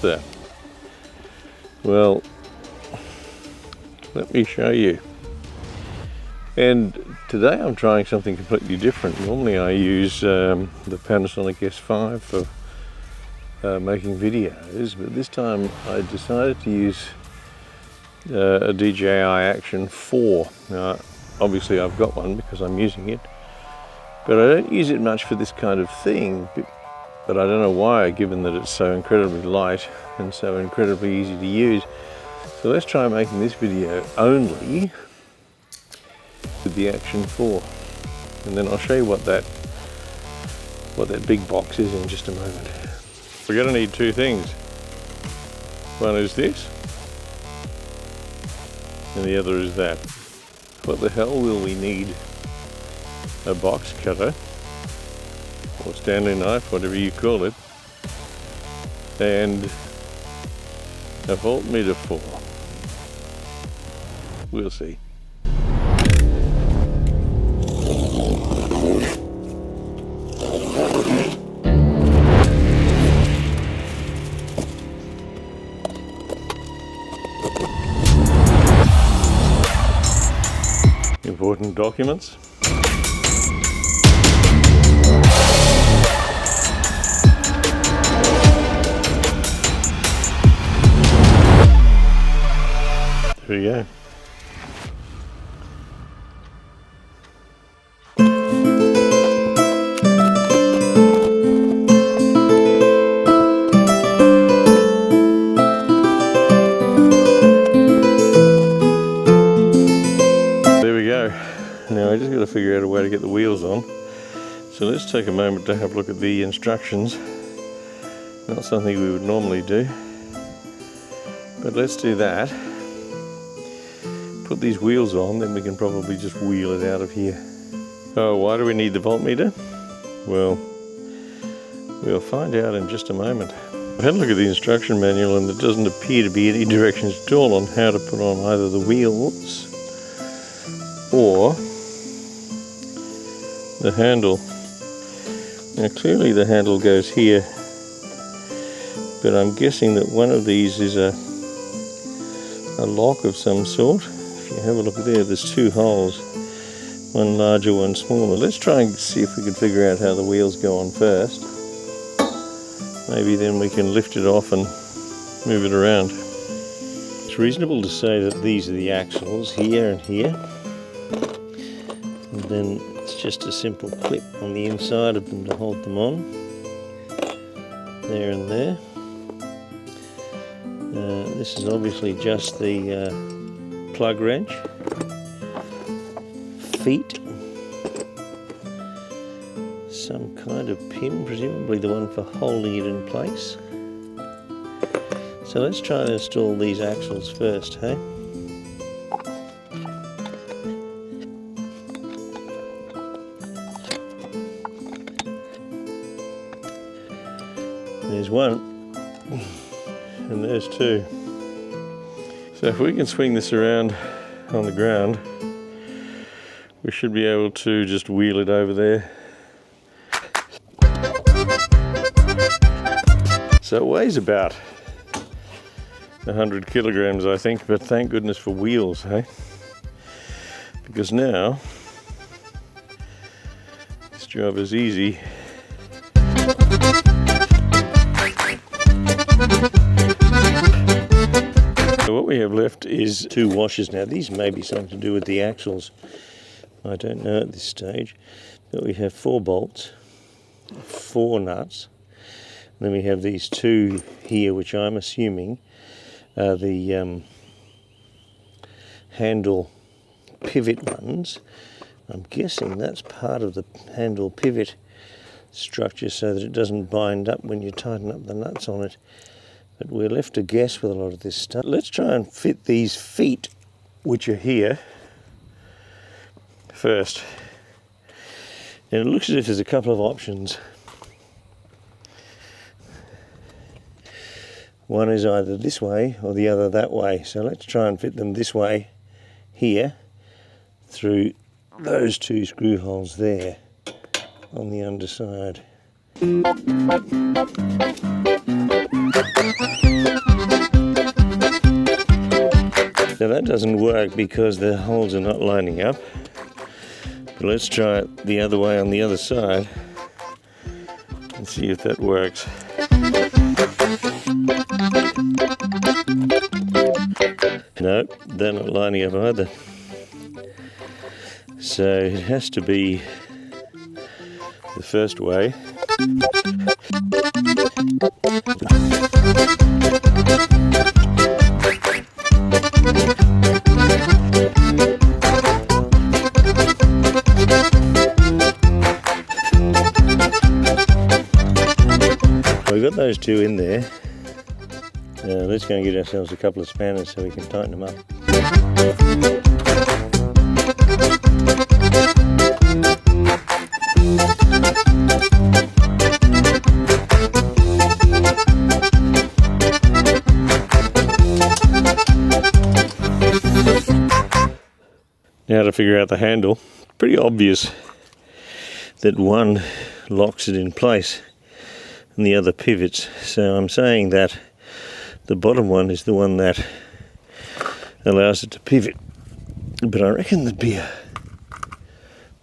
that? Well, let me show you. And today I'm trying something completely different. Normally I use the Panasonic S5 for making videos, but this time I decided to use a DJI Action 4. Now, obviously I've got one because I'm using it, but I don't use it much for this kind of thing. But I don't know why, given that it's so incredibly light and so incredibly easy to use. So let's try making this video only with the Action 4, and then I'll show you what that big box is in just a moment. We're going to need two things. One is this, and the other is that. What the hell will we need? A box cutter, or Stanley knife, whatever you call it, and a voltmeter 4. We'll see. Important documents. There we go. Now I just got to figure out a way to get the wheels on. So let's take a moment to have a look at the instructions. Not something we would normally do, but let's do that. Put these wheels on, then we can probably just wheel it out of here. Oh, why do we need the voltmeter? Well, we'll find out in just a moment. I've had a look at the instruction manual and there doesn't appear to be any directions at all on how to put on either the wheels or the handle. Now clearly the handle goes here, but I'm guessing that one of these is a lock of some sort. If you have a look at there, there's two holes, one larger, one smaller. Let's try and see if we can figure out how the wheels go on first. Maybe then we can lift it off and move it around. It's reasonable to say that these are the axles, here and here. And then it's just a simple clip on the inside of them to hold them on. There and there. This is obviously just the plug wrench. Feet. Some kind of pin, presumably the one for holding it in place. So let's try and install these axles first, hey? There's one, and there's two. So if we can swing this around on the ground, we should be able to just wheel it over there. So it weighs about 100 kilograms, I think, but thank goodness for wheels, hey? Because now this job is easy. So what we have left is two washers. Now these may be something to do with the axles. I don't know at this stage. But we have 4 bolts, 4 nuts. And then we have these two here, which I'm assuming are the handle pivot ones. I'm guessing that's part of the handle pivot structure so that it doesn't bind up when you tighten up the nuts on it. But we're left to guess with a lot of this stuff. Let's try and fit these feet, which are here, first. And it looks as if there's a couple of options. One is either this way or the other that way. So let's try and fit them this way here through those two screw holes there on the underside. Now that doesn't work because the holes are not lining up. But let's try it the other way on the other side and see if that works. Nope, they're not lining up either. So it has to be the first way. We've got those two in there. Let's go and get ourselves a couple of spanners so we can tighten them up. Now to figure out the handle. Pretty obvious that one locks it in place and the other pivots. So I'm saying that the bottom one is the one that allows it to pivot. But I reckon there'd be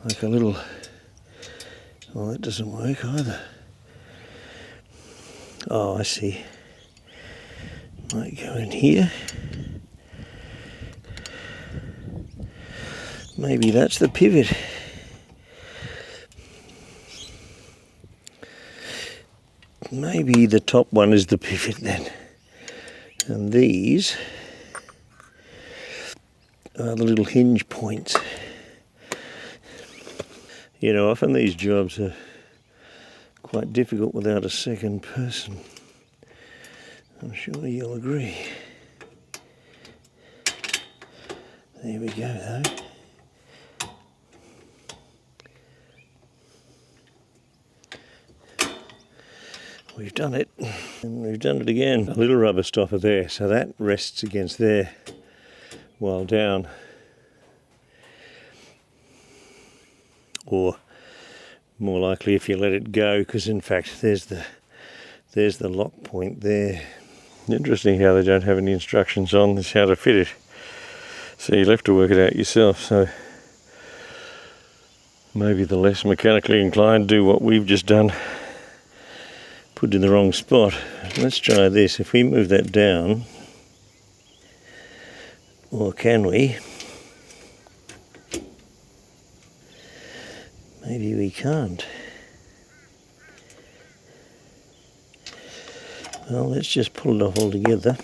like a little, well, that doesn't work either. Oh, I see. Might go in here. Maybe that's the pivot. Maybe the top one is the pivot then. And these are the little hinge points. You know, often these jobs are quite difficult without a second person. I'm sure you'll agree. There we go though. We've done it, and we've done it again. A little rubber stopper there, so that rests against there while down. Or more likely if you let it go, because in fact there's the lock point there. Interesting how they don't have any instructions on this how to fit it. So you'll have to work it out yourself. So maybe the less mechanically inclined do what we've just done. Put it in the wrong spot. Let's try this. If we move that down, or can we? Maybe we can't. Well, let's just pull it off altogether.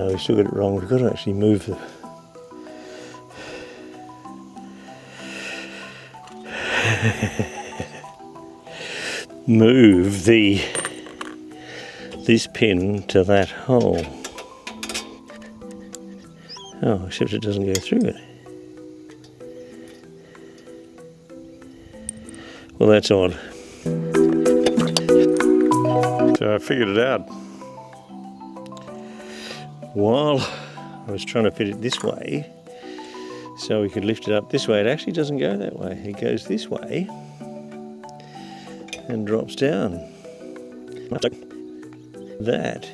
We still got it wrong. We've got to actually move the this pin to that hole. Oh, except it doesn't go through it. Well, that's odd. So I figured it out. While I was trying to fit it this way, so we could lift it up this way, it actually doesn't go that way. It goes this way and drops down. That,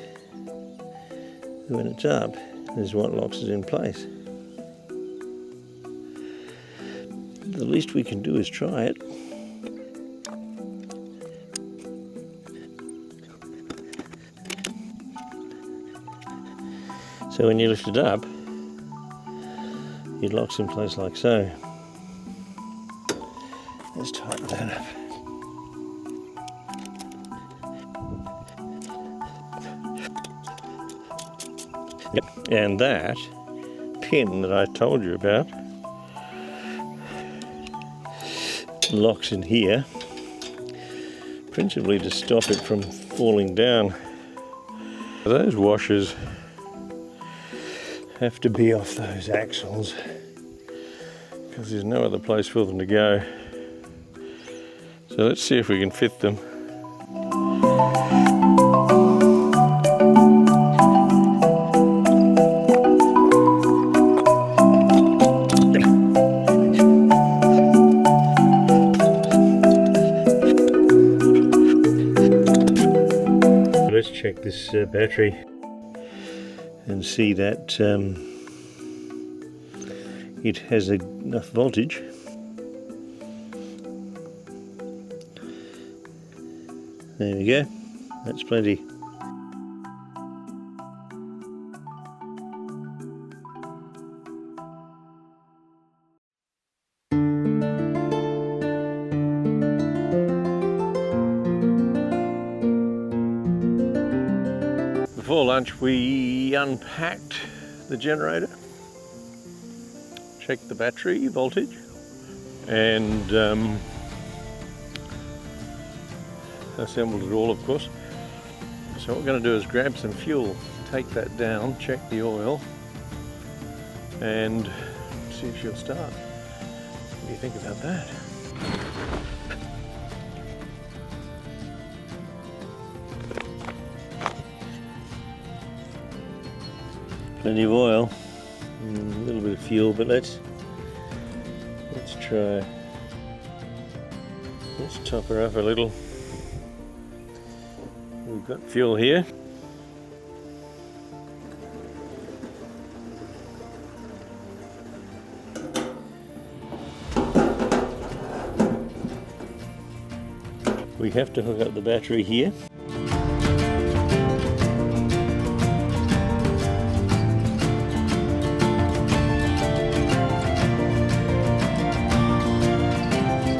when it's up, is what locks it in place. The least we can do is try it. So when you lift it up, it locks in place like so. Let's tighten that up. Yep, and that pin that I told you about locks in here, principally to stop it from falling down. Those washers have to be off those axles because there's no other place for them to go. So let's see if we can fit them. this battery and see that it has enough voltage. There we go, that's plenty. Before lunch we unpacked the generator, checked the battery voltage, and assembled it all, of course. So what we're going to do is grab some fuel, take that down, check the oil, and see if she'll start. What do you think about that? Plenty of oil, a little bit of fuel, but let's try. Let's top her up a little. We've got fuel here. We have to hook up the battery here.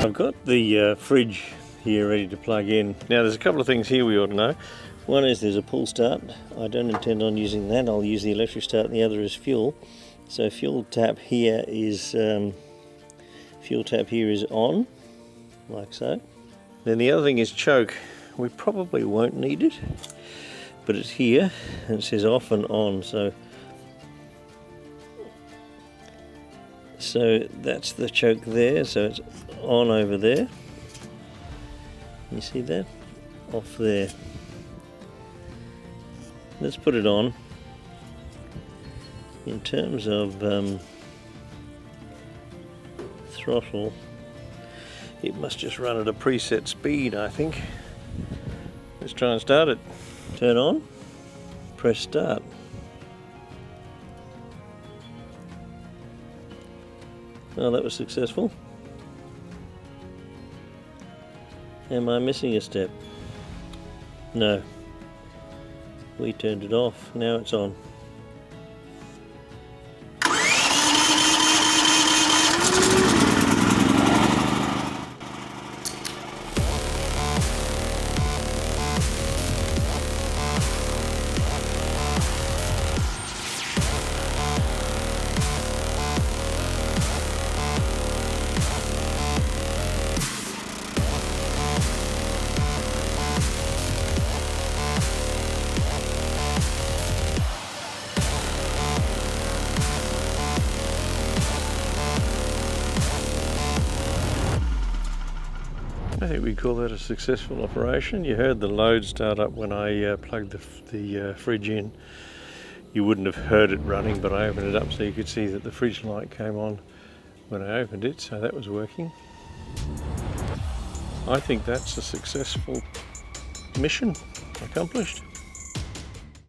I've got the fridge here ready to plug in. Now there's a couple of things here we ought to know. One is there's a pull start. I don't intend on using that, I'll use the electric start, and the other is fuel. So fuel tap here is on, like so. Then the other thing is choke. We probably won't need it, but it's here and it says off and on, so that's the choke there, so it's on over there. You see that? Off there. Let's put it on. In terms of throttle, it must just run at a preset speed, I think. Let's try and start it. Turn on, press start. Oh, that was successful. Am I missing a step? No. We turned it off, now it's on. I think we call that a successful operation. You heard the load start up when I plugged the fridge in. You wouldn't have heard it running, but I opened it up so you could see that the fridge light came on when I opened it, so that was working. I think that's a successful mission accomplished.